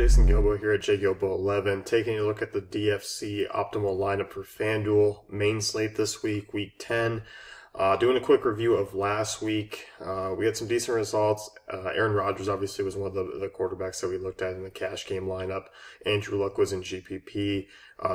Jason Gilbo here at JGilbo11, taking a look at the DFC optimal lineup for FanDuel. Main slate this week, week 10. Doing a quick review of last week. We had some decent results. Aaron Rodgers obviously was one of the quarterbacks that we looked at in the cash game lineup. Andrew Luck was in GPP.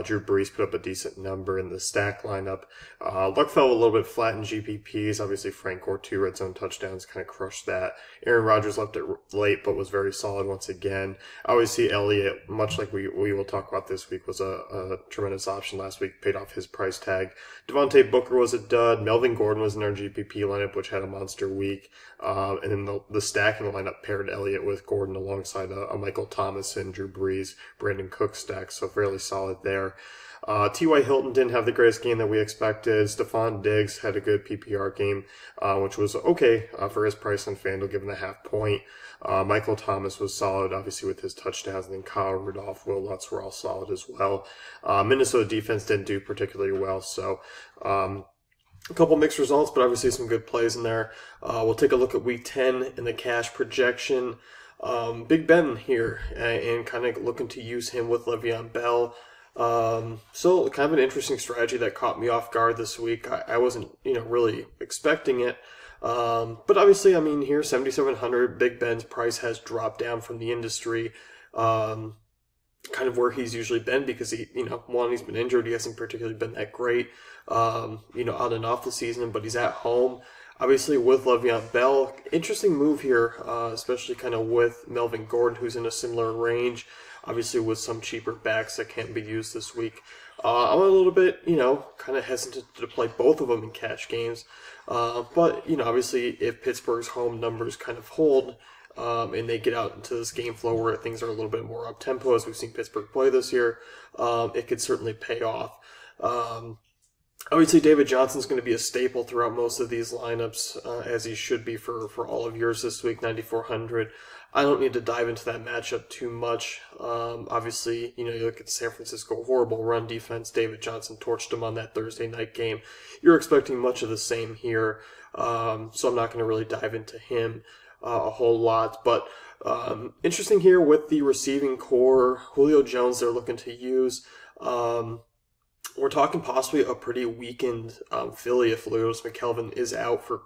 Drew Brees put up a decent number in the stack lineup. Luck fell a little bit flat in GPPs. Obviously, Frank Gore, 2 red zone touchdowns, kind of crushed that. Aaron Rodgers left it late, but was very solid once again. Obviously, Elliott, much like we will talk about this week, was a tremendous option last week, paid off his price tag. Devontae Booker was a dud. Melvin Gordon was in our GPP lineup, which had a monster week. And then the stacking lineup paired Elliott with Gordon alongside a Michael Thomas and Drew Brees, Brandon Cook stack, so fairly solid there. T.Y. Hilton didn't have the greatest game that we expected. Stephon Diggs had a good PPR game, which was okay for his price on FanDuel, given the half point. Michael Thomas was solid, obviously, with his touchdowns, and then Kyle Rudolph, Will Lutz were all solid as well. Minnesota defense didn't do particularly well, so a couple mixed results, but obviously some good plays in there. We'll take a look at week 10 in the cash projection. Big Ben here, and kind of looking to use him with Le'Veon Bell. So kind of an interesting strategy that caught me off guard this week. I wasn't, really expecting it. But obviously, I mean, here, 7,700, Big Ben's price has dropped down from the industry, kind of where he's usually been because he's been injured. He hasn't particularly been that great, on and off the season, but he's at home. Obviously, with Le'Veon Bell, interesting move here, especially kind of with Melvin Gordon, who's in a similar range. Obviously, with some cheaper backs that can't be used this week. I'm a little bit, kind of hesitant to play both of them in cash games. But, obviously, if Pittsburgh's home numbers kind of hold, and they get out into this game flow where things are a little bit more up-tempo, as we've seen Pittsburgh play this year, it could certainly pay off. Obviously, David Johnson's going to be a staple throughout most of these lineups, as he should be for all of yours this week, 9,400. I don't need to dive into that matchup too much. Obviously, you look at San Francisco, horrible run defense. David Johnson torched him on that Thursday night game. You're expecting much of the same here, so I'm not going to really dive into him a whole lot. But interesting here with the receiving core, Julio Jones they're looking to use. We're talking possibly a pretty weakened Philly if Lewis McKelvin is out for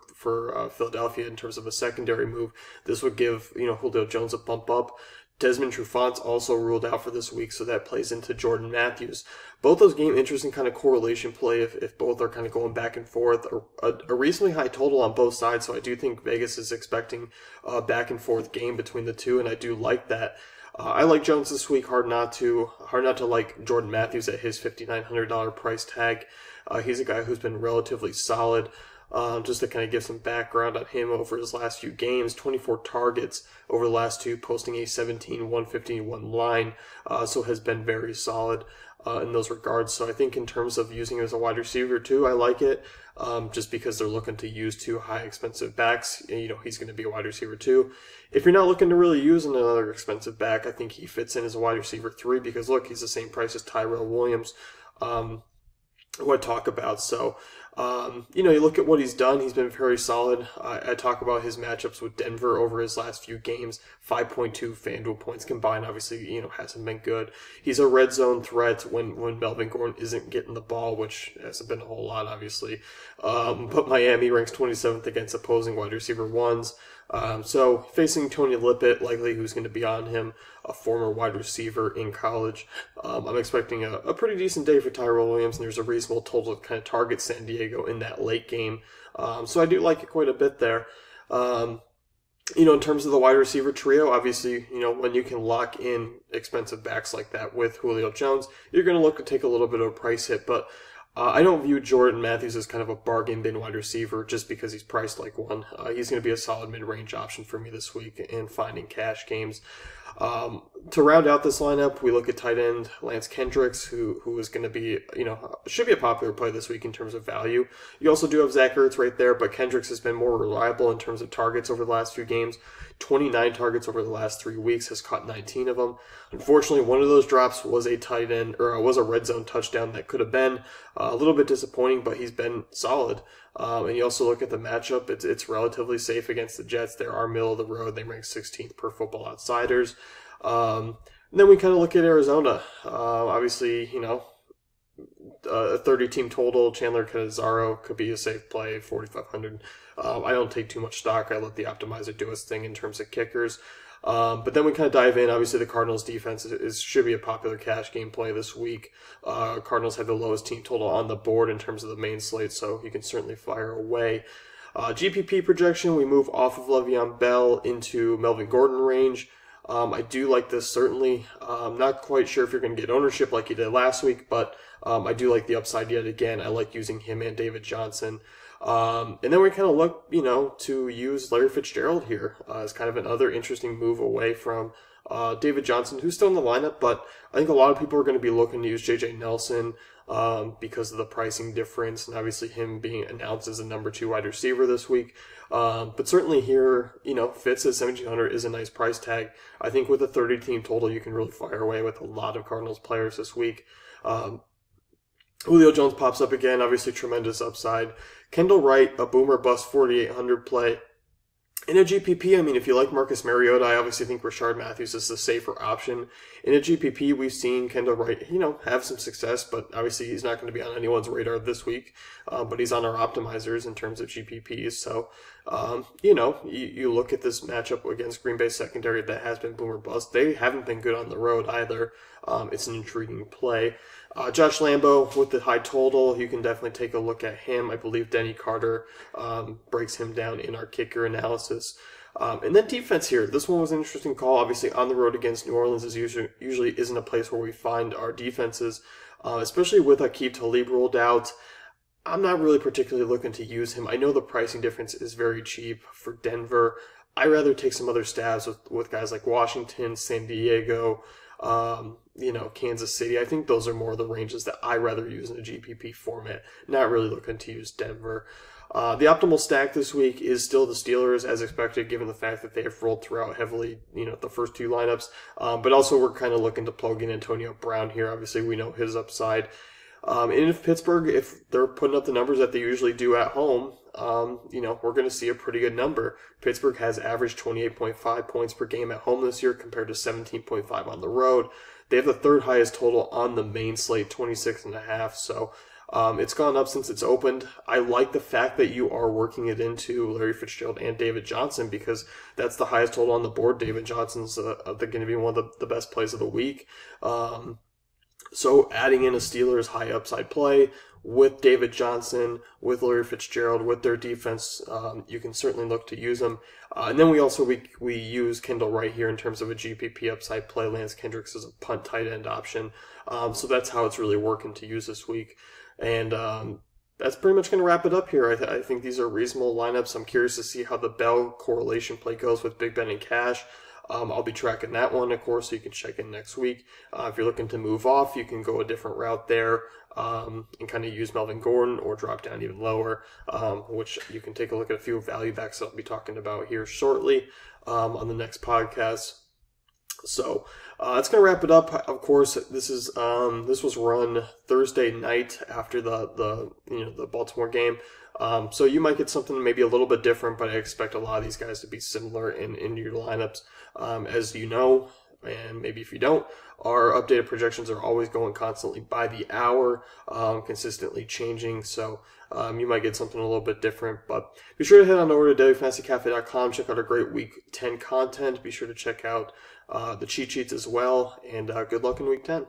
Philadelphia in terms of a secondary move. This would give Julio Jones a bump up. Desmond Trufant's also ruled out for this week, so that plays into Jordan Matthews. Both those game interesting kind of correlation play if both are kind of going back and forth. A reasonably high total on both sides, so I do think Vegas is expecting a back and forth game between the two, and I do like that. I like Jones this week. Hard not to like Jordan Matthews at his $5,900 price tag. He's a guy who's been relatively solid. Just to kind of give some background on him over his last few games, 24 targets over the last two, posting a 17-151 line, so has been very solid in those regards. So I think in terms of using him as a wide receiver too, I like it, just because they're looking to use two high expensive backs. He's going to be a wide receiver too. If you're not looking to really use another expensive back, I think he fits in as a wide receiver 3 because look, he's the same price as Tyrell Williams, who I talk about. So, you look at what he's done. He's been very solid. I talk about his matchups with Denver over his last few games. 5.2 FanDuel points combined. Obviously, hasn't been good. He's a red zone threat when Melvin Gordon isn't getting the ball, which hasn't been a whole lot, obviously. But Miami ranks 27th against opposing wide receiver 1s. So facing Tony Lippett, likely who's going to be on him, a former wide receiver in college. I'm expecting a pretty decent day for Tyrell Williams, and there's a reasonable total to kind of target San Diego in that late game. So I do like it quite a bit there. In terms of the wide receiver trio, obviously, when you can lock in expensive backs like that with Julio Jones, you're going to look to take a little bit of a price hit, but I don't view Jordan Matthews as kind of a bargain bin wide receiver just because he's priced like one. He's going to be a solid mid-range option for me this week in finding cash games. To round out this lineup, we look at tight end Lance Kendricks, who is going to be, should be a popular play this week in terms of value. You also do have Zach Ertz right there, but Kendricks has been more reliable in terms of targets over the last few games. 29 targets over the last 3 weeks, has caught 19 of them. Unfortunately, one of those drops was a tight end, or was a red zone touchdown that could have been a little bit disappointing, but he's been solid. And you also look at the matchup, it's relatively safe against the Jets. They are middle of the road. They rank 16th per Football Outsiders. And then we kind of look at Arizona. Obviously, a 30-team total. Chandler Canizaro could be a safe play, 4,500. I don't take too much stock. I let the optimizer do its thing in terms of kickers. But then we kind of dive in. Obviously, the Cardinals' defense should be a popular cash game play this week. Cardinals have the lowest team total on the board in terms of the main slate, so you can certainly fire away. GPP projection, we move off of Le'Veon Bell into Melvin Gordon range. I do like this, certainly. I'm not quite sure if you're going to get ownership like you did last week, but I do like the upside yet again. I like using him and David Johnson. And then we kind of look, to use Larry Fitzgerald here as kind of another interesting move away from David Johnson, who's still in the lineup, but I think a lot of people are going to be looking to use J.J. Nelson because of the pricing difference, and obviously him being announced as a number 2 wide receiver this week. But certainly here, Fitz at 1,700 is a nice price tag. I think with a 30-team total, you can really fire away with a lot of Cardinals players this week. Julio Jones pops up again, obviously tremendous upside. Kendall Wright, a boomer bust 4,800 play. In a GPP, if you like Marcus Mariota, I obviously think Rashard Matthews is the safer option. In a GPP, we've seen Kendall Wright, have some success, but obviously he's not going to be on anyone's radar this week. But he's on our optimizers in terms of GPPs. So, you look at this matchup against Green Bay secondary that has been boomer bust. They haven't been good on the road either. It's an intriguing play. Josh Lambo with the high total, you can definitely take a look at him. I believe Denny Carter breaks him down in our kicker analysis. And then defense here. This one was an interesting call. Obviously, on the road against New Orleans is usually isn't a place where we find our defenses, especially with Aqib Talib ruled out. I'm not really particularly looking to use him. I know the pricing difference is very cheap for Denver. I'd rather take some other stabs with guys like Washington, San Diego, Kansas City. I think those are more the ranges that I rather use in a GPP format. Not really looking to use Denver. The optimal stack this week is still the Steelers, as expected, given the fact that they have rolled throughout heavily, the first 2 lineups. But also we're kind of looking to plug in Antonio Brown here. Obviously, we know his upside. And if Pittsburgh, if they're putting up the numbers that they usually do at home, we're going to see a pretty good number. Pittsburgh has averaged 28.5 points per game at home this year compared to 17.5 on the road. They have the 3rd highest total on the main slate, 26.5. So it's gone up since it's opened. I like the fact that you are working it into Larry Fitzgerald and David Johnson because that's the highest total on the board. David Johnson's going to be one of the best plays of the week. So adding in a Steelers high upside play with David Johnson, with Larry Fitzgerald, with their defense, you can certainly look to use them. And then we use Kendall Wright here in terms of a GPP upside play. Lance Kendricks is a punt tight end option. So that's how it's really working to use this week. And that's pretty much going to wrap it up here. I think these are reasonable lineups. I'm curious to see how the Bell correlation play goes with Big Ben and Cash. I'll be tracking that one, of course, so you can check in next week. If you're looking to move off, you can go a different route there and kind of use Melvin Gordon or drop down even lower, which you can take a look at a few value backs I'll be talking about here shortly on the next podcast. So that's going to wrap it up. Of course, this was run Thursday night after the Baltimore game. So you might get something maybe a little bit different, but I expect a lot of these guys to be similar in your lineups. As you know, and maybe if you don't, our updated projections are always going constantly by the hour, consistently changing. So you might get something a little bit different, but be sure to head on over to dailyfantasycafe.com, check out our great Week 10 content. Be sure to check out the cheat sheets as well, and good luck in Week 10.